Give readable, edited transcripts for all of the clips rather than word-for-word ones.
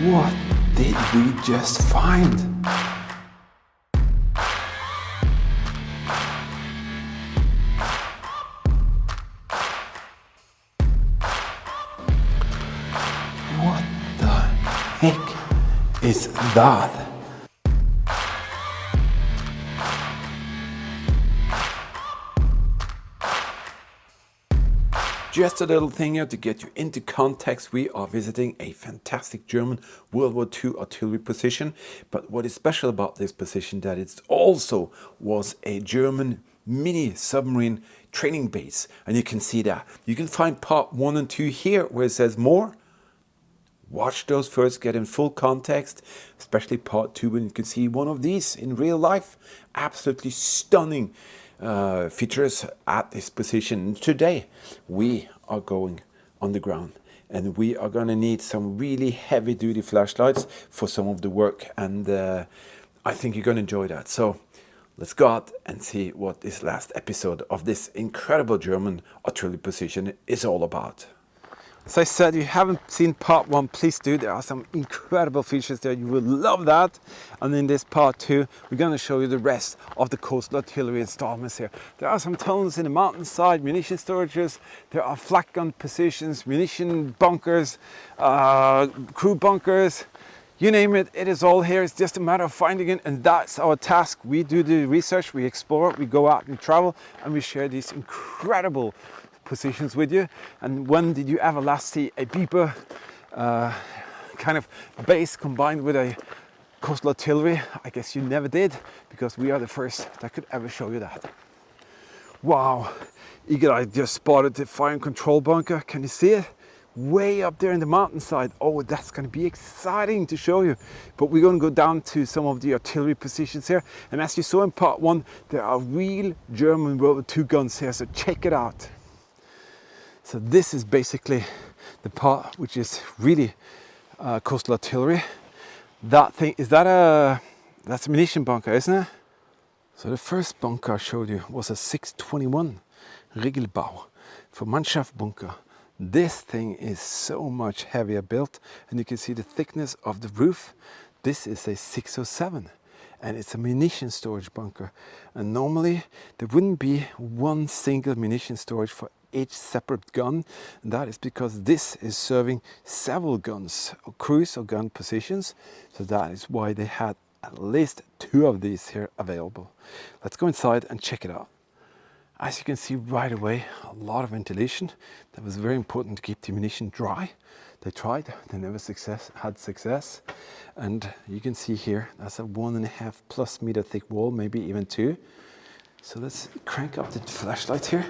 What did we just find? What the heck is that? Just a little thing here to get you into context. We are visiting a fantastic German World War II artillery position. But what is special about this position that it also was a German mini submarine training base. And you can see that. You can find part 1 and 2 here where it says more. Watch those first, get in full context, especially part 2 when you can see one of these in real life. Absolutely stunning features at this position. Today we are going on the ground and we are going to need some really heavy duty flashlights for some of the work, and I think you're going to enjoy that. So let's go out and see what this last episode of this incredible German artillery position is all about. As I said, if you haven't seen part 1, please do. There are some incredible features there. You will love that. And in this part 2, we're going to show you the rest of the coastal artillery installments here. There are some tunnels in the mountainside, munition storages. There are flak gun positions, munition bunkers, crew bunkers. You name it, it is all here. It's just a matter of finding it, and that's our task. We do the research, we explore, we go out and travel, and we share these incredible positions with you. And when did you ever last see a beeper kind of base combined with a coastal artillery? I guess you never did, because we are the first that could ever show you that. Wow, Eagle Eye just spotted the fire and control bunker. Can you see it? Way up there in the mountainside. Oh, that's going to be exciting to show you. But we're going to go down to some of the artillery positions here. And as you saw in part 1, there are real German World War II guns here, so check it out. So this is basically the part which is really coastal artillery. That thing, that's a munition bunker, isn't it? So the first bunker I showed you was a 621 Regelbau for Mannschaftsbunker. This thing is so much heavier built, and you can see the thickness of the roof. This is a 607. And it's a munition storage bunker. And normally there wouldn't be one single munition storage for each separate gun. And that is because this is serving several guns, or cruise or gun positions. So that is why they had at least 2 of these here available. Let's go inside and check it out. As you can see right away, a lot of ventilation. That was very important to keep the munition dry. They tried, they never had success. And you can see here, that's a 1.5+ meter thick wall, maybe even 2. So let's crank up the flashlight here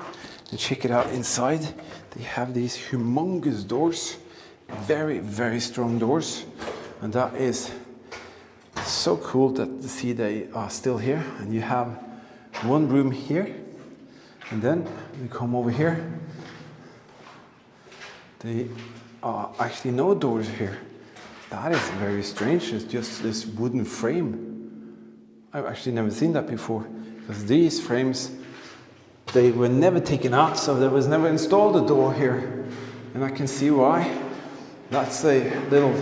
and check it out inside. They have these humongous doors, very, very strong doors. And that is so cool to see they are still here. And you have one room here. And then we come over here. There are actually no doors here. That is very strange. It's just this wooden frame. I've actually never seen that before, because these frames, they were never taken out, so there was never installed a door here. And I can see why. That's a little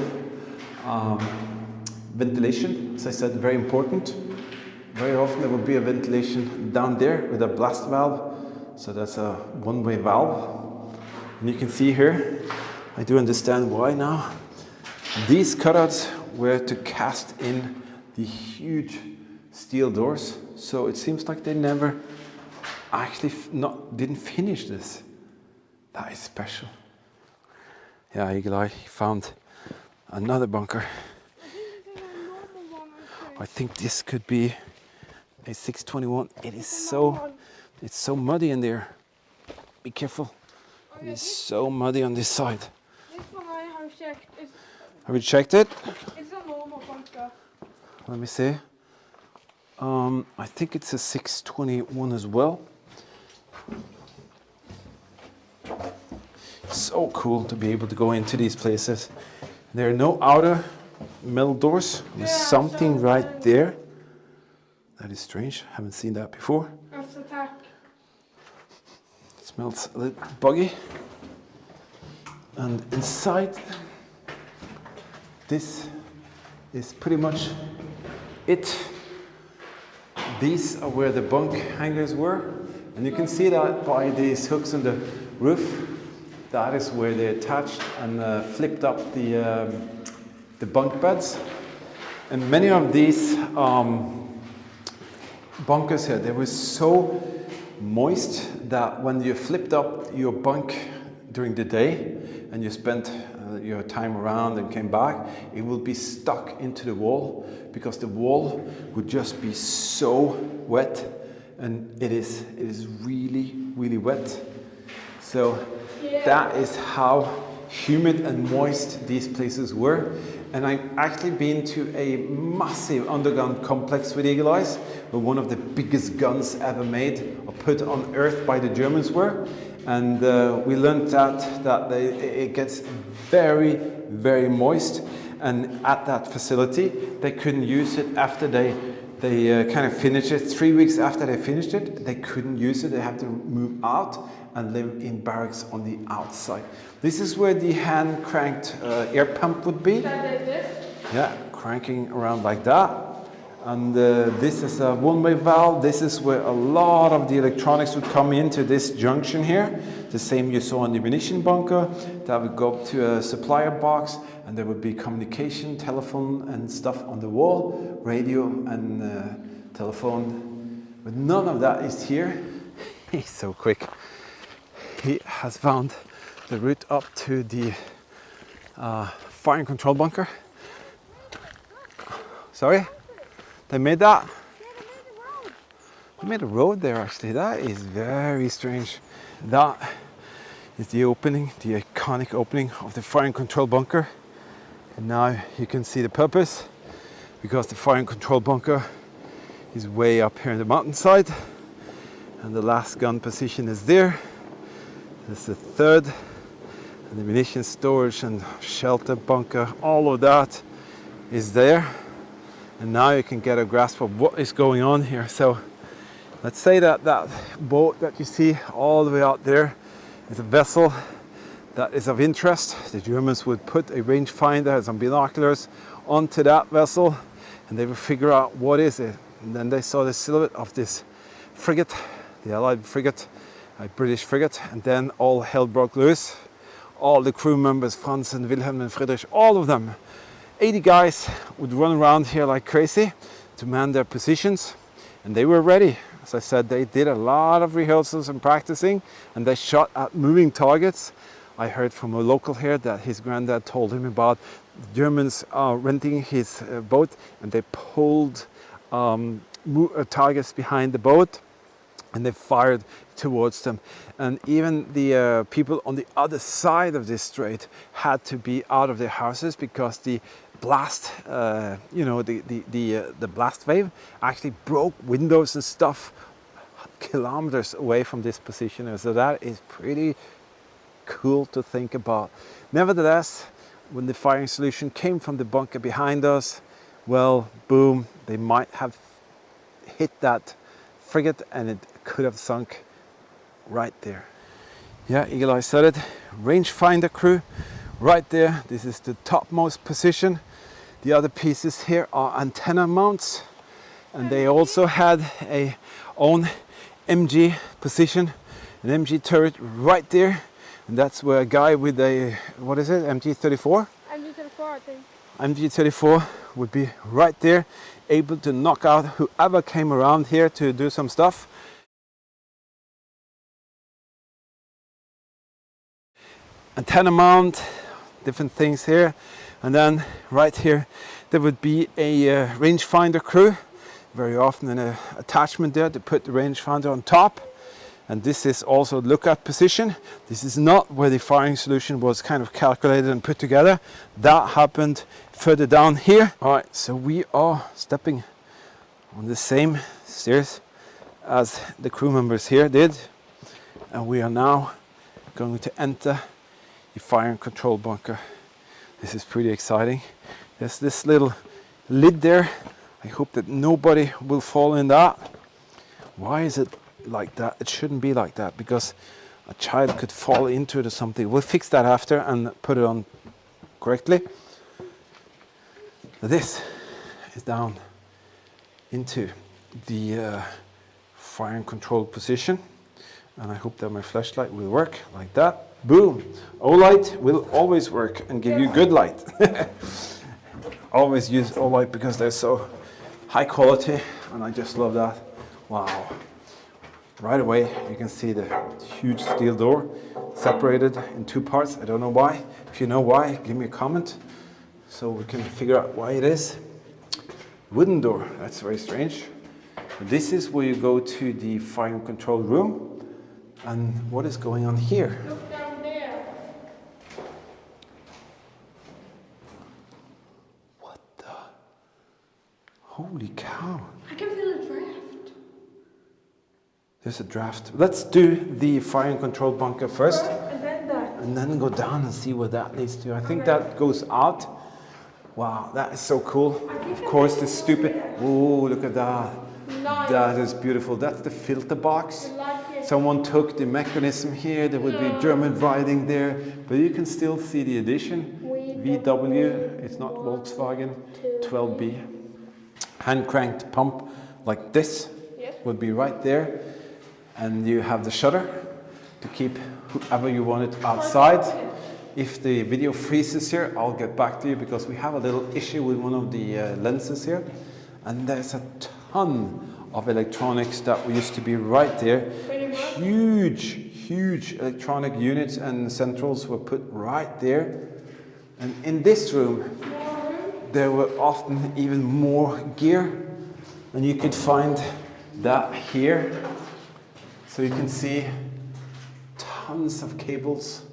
ventilation, as I said, very important. Very often there will be a ventilation down there with a blast valve. So that's a one-way valve. And you can see here, I do understand why now. These cutouts were to cast in the huge steel doors. So it seems like they never actually didn't finish this. That is special. Yeah, Eagle Eye found another bunker. I think this could be a 621. It's so muddy in there. Be careful. It's so muddy on this side. This one I have checked. Have you checked it? It's a normal bunker. Let me see. I think it's a 621 as well. So cool to be able to go into these places. There are no outer metal doors. There's something right there. That is strange. Haven't seen that before. That's a tack. It smells a little buggy. And inside this is pretty much it. These are where the bunk hangers were, and you can see that by these hooks on the roof. That is where they attached and flipped up the bunk beds. And many of these bunkers here, they were so moist that when you flipped up your bunk during the day and you spent your time around and came back, it will be stuck into the wall because the wall would just be so wet, and it is really, really wet. So that is how humid and moist these places were. And I've actually been to a massive underground complex with eagle eyes, where one of the biggest guns ever made or put on Earth by the Germans were. And we learned that it gets very, very moist. And at that facility, they couldn't use it after they kind of finished it. 3 weeks after they finished it, they couldn't use it. They had to move out and live in barracks on the outside. This is where the hand-cranked air pump would be. Yeah, cranking around like that. And this is a one-way valve. This is where a lot of the electronics would come into this junction here. The same you saw in the munition bunker. That would go up to a supplier box, and there would be communication, telephone and stuff on the wall, radio and telephone. But none of that is here. He's so quick. He has found the route up to the fire and control bunker. Sorry? They made that? They made a road there actually. That is very strange. That is the opening, the iconic opening of the fire and control bunker. And now you can see the purpose, because the fire and control bunker is way up here in the mountainside. And the last gun position is there. This is the third. And the munition storage and shelter bunker, all of that is there. And now you can get a grasp of what is going on here. So let's say that that boat that you see all the way out there is a vessel that is of interest. The Germans would put a rangefinder and some binoculars onto that vessel, and they would figure out what is it. And then they saw the silhouette of this frigate, the Allied frigate, a British frigate, and then all hell broke loose. All the crew members, Franz and Wilhelm and Friedrich, all of them, 80 guys would run around here like crazy to man their positions, and they were ready. As I said, they did a lot of rehearsals and practicing, and they shot at moving targets. I heard from a local here that his granddad told him about the Germans renting his boat, and they pulled targets behind the boat and they fired towards them. And even the people on the other side of this strait had to be out of their houses because the blast, the blast wave actually broke windows and stuff kilometers away from this position. So that is pretty cool to think about. Nevertheless, when the firing solution came from the bunker behind us, well, boom, they might have hit that frigate and it could have sunk right there. Yeah, Eagle Eye said it. Rangefinder crew right there. This is the topmost position. The other pieces here are antenna mounts, and they also had a own MG position, an MG turret right there, and that's where a guy with a, what is it, MG34? MG34, I think. MG34 would be right there, able to knock out whoever came around here to do some stuff. Antenna mount, different things here, and then right here there would be a rangefinder crew, very often an attachment there to put the rangefinder on top. And this is also lookout position. This is not where the firing solution was kind of calculated and put together. That happened further down here. All right, so we are stepping on the same stairs as the crew members here did, and we are now going to enter the fire and control bunker. This is pretty exciting. There's this little lid there. I hope that nobody will fall in that. Why is it like that? It shouldn't be like that, because a child could fall into it or something. We'll fix that after and put it on correctly. This is down into the fire and control position, and I hope that my flashlight will work like that. Boom! O-light will always work and give you good light. Always use O-light because they're so high quality, and I just love that. Wow! Right away you can see the huge steel door separated in two parts. I don't know why. If you know why, give me a comment so we can figure out why it is. Wooden door, that's very strange. This is where you go to the fire and control room. And what is going on here? Look down there. What the? Holy cow. I can feel a draft. There's a draft. Let's do the fire and control bunker first. And then that. And then go down and see what that leads to. I think that goes out. Wow, that is so cool. Of course, the stupid... Oh, look at that. Nice. That is beautiful. That's the filter box. Someone took the mechanism here. There would be German writing there. But you can still see the addition. VW, it's not Volkswagen, 12B. Hand cranked pump like this would be right there. And you have the shutter to keep whoever you want it outside. If the video freezes here, I'll get back to you because we have a little issue with one of the lenses here. And there's a ton of electronics that used to be right there. Huge electronic units and centrals were put right there. And in this room, there were often even more gear. And you could find that here. So you can see tons of cables.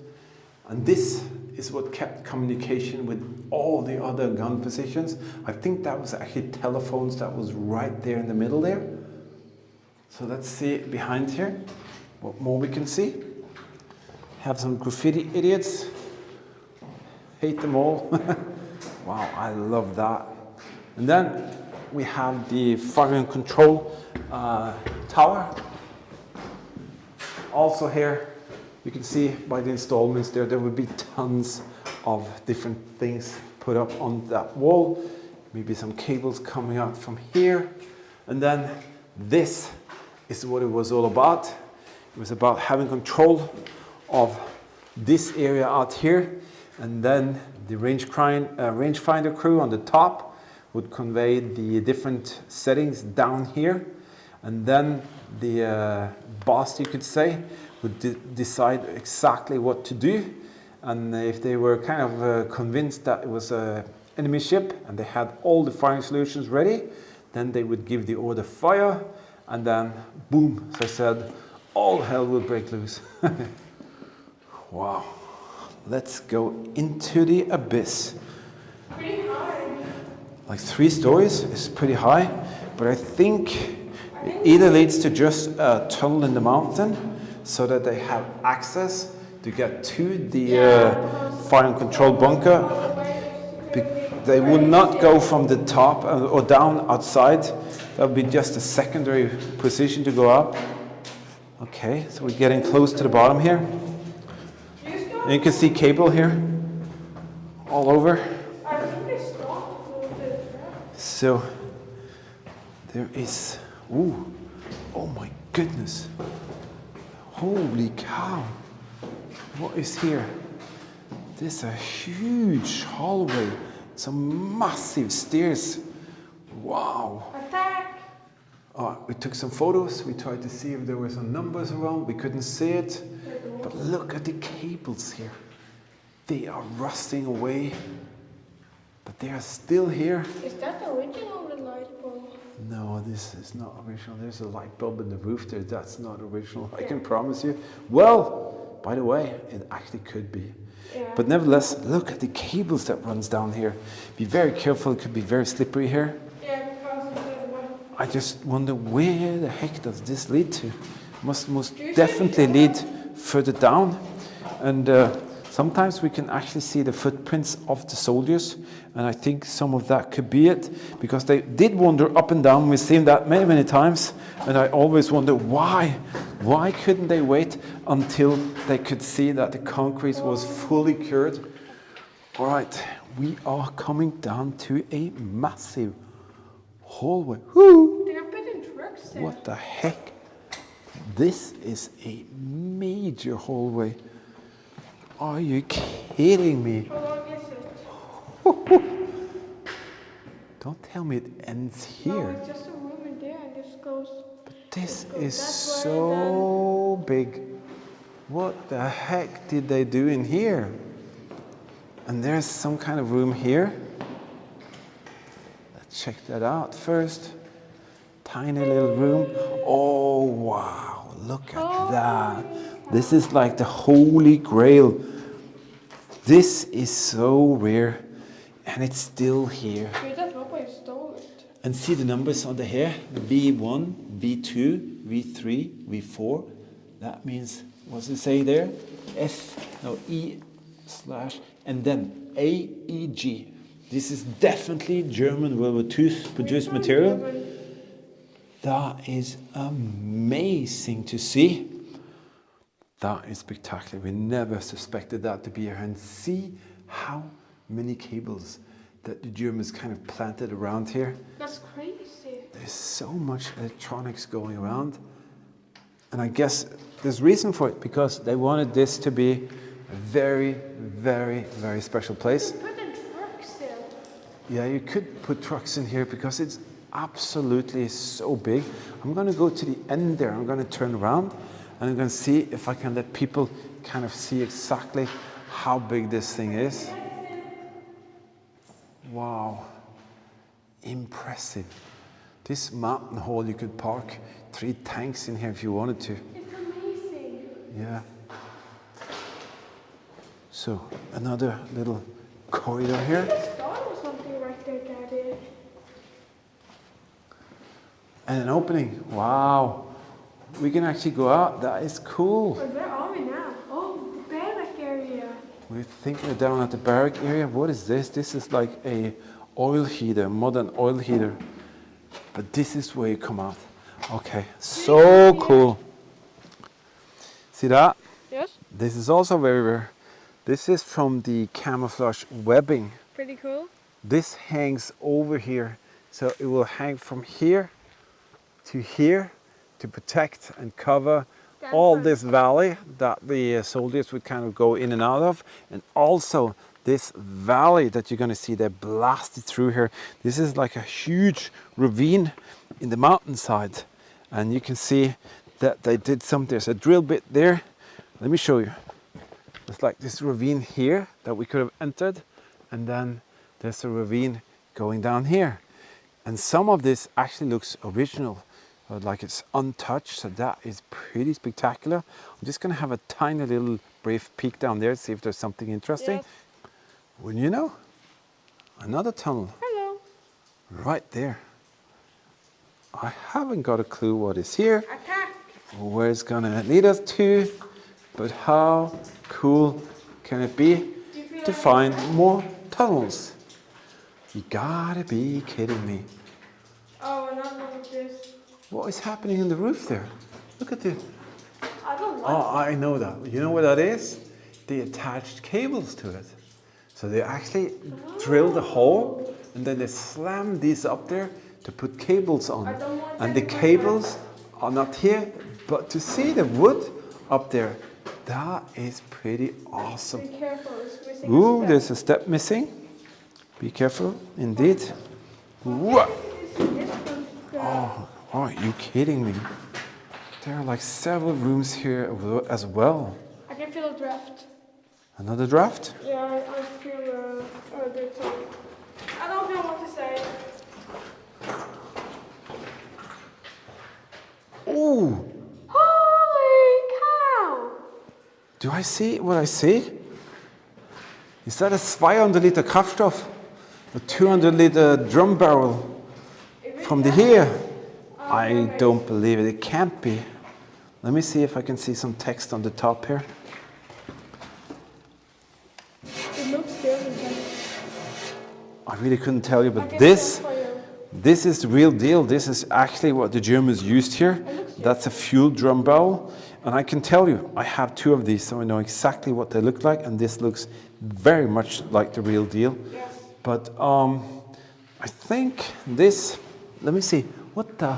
And this is what kept communication with all the other gun positions. I think that was actually telephones that was right there in the middle there. So let's see behind here what more we can see. Have some graffiti idiots. Hate them all. Wow, I love that. And then we have the fire and control tower. Also here, you can see by the installments there would be tons of different things put up on that wall. Maybe some cables coming out from here. And then this is what it was all about. It was about having control of this area out here. And then the rangefinder crew on the top would convey the different settings down here. And then the boss, you could say, would decide exactly what to do. And if they were kind of convinced that it was an enemy ship and they had all the firing solutions ready, then they would give the order fire, and then boom, as I said, all hell will break loose. Wow. Let's go into the abyss. Pretty high. Like 3 stories is pretty high, but I think it either leads to just a tunnel in the mountain so that they have access to get to the fire and control bunker. They would not go from the top or down outside. That would be just a secondary position to go up. Okay, so we're getting close to the bottom here. And you can see cable here all over. So there is, ooh, oh my goodness. Holy cow. What is here? This is a huge hallway. Some massive stairs. Wow. Attack. We took some photos. We tried to see if there were some numbers around. We couldn't see it. But look at the cables here. They are rusting away. But they are still here. Is that the original light bulb? No, this is not original. There's a light bulb in the roof there. That's not original, I can promise you. Well, by the way, it actually could be. Yeah. But nevertheless, look at the cables that runs down here. Be very careful, it could be very slippery here. Yeah, because of the... I just wonder where the heck does this lead to? Must most definitely lead further down. And sometimes we can actually see the footprints of the soldiers, and I think some of that could be it, because they did wander up and down. We've seen that many times, and I always wonder why couldn't they wait until they could see that the concrete was fully cured? All right, we are coming down to a massive hallway. Whoo! They are putting trucks there. What the heck? This is a major hallway. Are you kidding me? How long is it? Don't tell me it ends No, here. it's just a room in there and this goes. This goes is that way and so big. What the heck did they do in here? And there's some kind of room here. Let's check that out first. Tiny little room. Oh, wow. Look at that. This is like the Holy Grail. This is so rare. And it's still here. Dude, that nobody stole it. And see the numbers on the here. V1, V2, V3, V4. That means, what's it say there? E slash, and then AEG. This is definitely German WW2 produced material. That is amazing to see. That is spectacular. We never suspected that to be here. And see how many cables that the Germans kind of planted around here. That's crazy. There's so much electronics going around. And I guess there's reason for it, because they wanted this to be a very, very, very special place. Put in trucks there. Yeah, you could put trucks in here because it's absolutely so big. I'm going to go to the end there. I'm going to turn around and I'm going to see if I can let people kind of see exactly how big this thing is. Wow, impressive. This mountain hall, you could park 3 tanks in here if you wanted to. It's amazing. Yeah. So another little corridor here. A star or something right there, Daddy. And an opening. Wow. We can actually go out. That is cool. But where are we now? Oh, the barrack area. We're thinking of down at the barrack area. What is this? This is like a oil heater, modern oil heater. But this is where you come out. Okay, so cool. See that? Yes. This is also very rare. This is from the camouflage webbing. Pretty cool. This hangs over here. So it will hang from here to protect and cover all this valley that the soldiers would kind of go in and out of. And also this valley that you're going to see, they blasted through here. This is like a huge ravine in the mountainside. And you can see that they did there's a drill bit there. Let me show you. It's like this ravine here that we could have entered. And then there's a ravine going down here. And some of this actually looks original, like it's untouched. So that is pretty spectacular. I'm just going to have a tiny little brief peek down there, see if there's something interesting. Yes. Wouldn't you know? Another tunnel. Hello. Right there. I haven't got a clue what is here, Attack. or where it's gonna lead us to, but how cool can it be to find more tunnels? You gotta be kidding me. Oh, another one of this. What is happening in the roof there? Look at this. I don't like Oh, I know that. You know what that is? They attached cables to it. So they actually drilled a hole and then they slammed these up there to put cables on. And the cables are not here, but to see the wood up there, that is pretty awesome. Be careful, it's missing Ooh, a step. there's a step missing. Be careful, indeed. What? Oh, are you kidding me? There are like several rooms here as well. I can feel a draft. Another draft? Yeah, I feel a bit I don't know what to say. Ooh! Holy cow! Do I see what I see? Is that a 200 Liter Kraftstoff? A 200 Liter drum barrel from the here? I don't believe it. It can't be. Let me see if I can see some text on the top here. It looks German. I really couldn't tell you, but this is the real deal. This is actually what the Germans used here. That's a fuel drum barrel. And I can tell you, I have 2 of these, so I know exactly what they look like, and this looks very much like the real deal. Yes. But I think this, let me see, what the,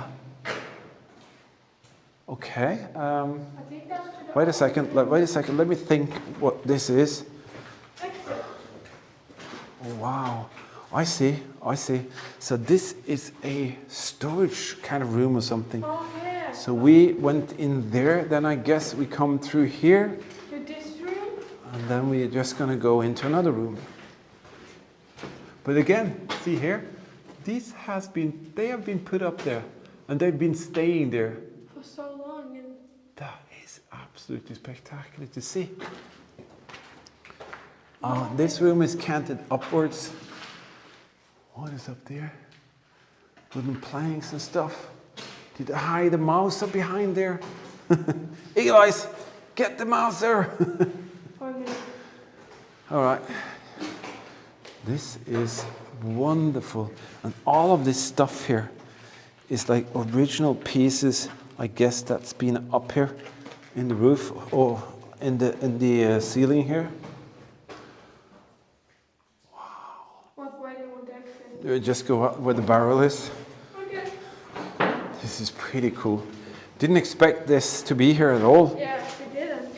okay. I think that's to the Wait a second, let me think what this is. exit. Oh, wow, I see. So this is a storage kind of room or something. Oh, yeah. So we went in there, then I guess we come through here, To this room? and then we're just gonna go into another room. But again, see here, they have been put up there, and they've been staying there. For so long. And That is absolutely spectacular to see. This room is canted upwards. What is up there? Wooden planks and stuff. Did I hide the mouse up behind there? Eagle Eyes, get the mouse there. for me. All right. This is wonderful. And all of this stuff here is like original pieces, I guess, that's been up here in the roof or in the ceiling here. What way do you want to exit? Just go out where the barrel is. Okay. This is pretty cool. Didn't expect this to be here at all. Yeah, we didn't.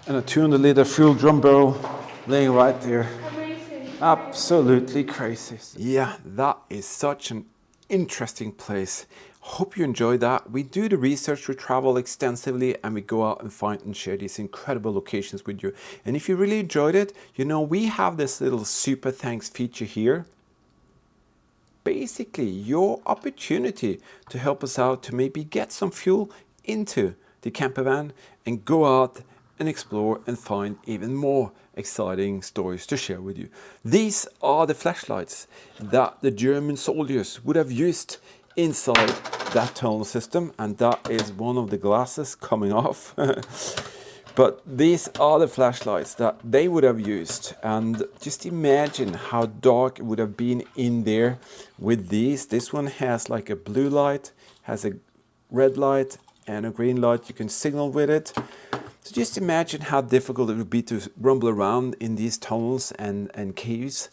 And a 200-liter fuel drum barrel laying right there. Amazing. Absolutely crazy. Yeah, that is such an interesting place. Hope you enjoy that. We do the research, we travel extensively, and we go out and find and share these incredible locations with you. And if you really enjoyed it, you know, we have this little super thanks feature here. Basically, your opportunity to help us out to maybe get some fuel into the camper van and go out and explore and find even more exciting stories to share with you. These are the flashlights that the German soldiers would have used inside that tunnel system, and that is one of the glasses coming off. But these are the flashlights that they would have used, and just imagine how dark it would have been in there with these. This one has like a blue light, has a red light and a green light. You can signal with it. So just imagine how difficult it would be to rumble around in these tunnels and caves.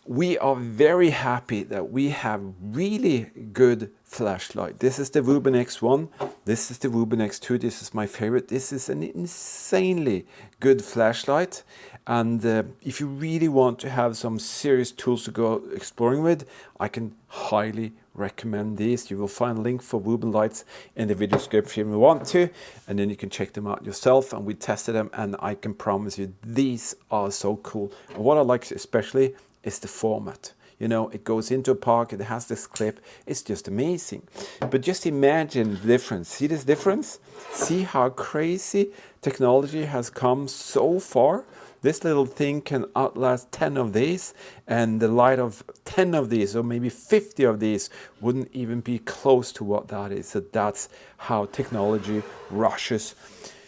We are very happy that we have really good flashlight. This is the Ruben X1. This is the Ruben X2. This is my favorite. This is an insanely good flashlight. And if you really want to have some serious tools to go exploring with, I can highly recommend these. You will find a link for Ruben lights in the video description if you want to, and then you can check them out yourself. And we tested them, and I can promise you these are so cool. And what I like especially is the format. You know, it goes into a pocket, it has this clip, it's just amazing. But just imagine the difference. See this difference? See how crazy technology has come so far? This little thing can outlast 10 of these, and the light of 10 of these, or maybe 50 of these, wouldn't even be close to what that is. So that's how technology rushes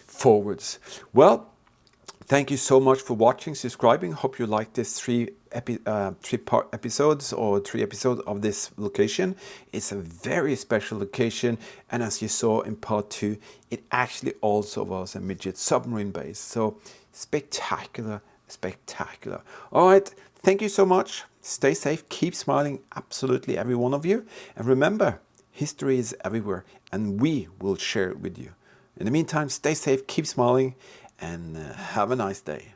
forwards. Well, thank you so much for watching, subscribing. Hope you liked this three-part episodes or 3 episodes of this location. It's a very special location, and as you saw in part 2, it actually also was a midget submarine base. So spectacular, spectacular. All right, thank you so much. Stay safe, keep smiling, absolutely every one of you. And remember, history is everywhere, and we will share it with you. In the meantime, stay safe, keep smiling, and have a nice day.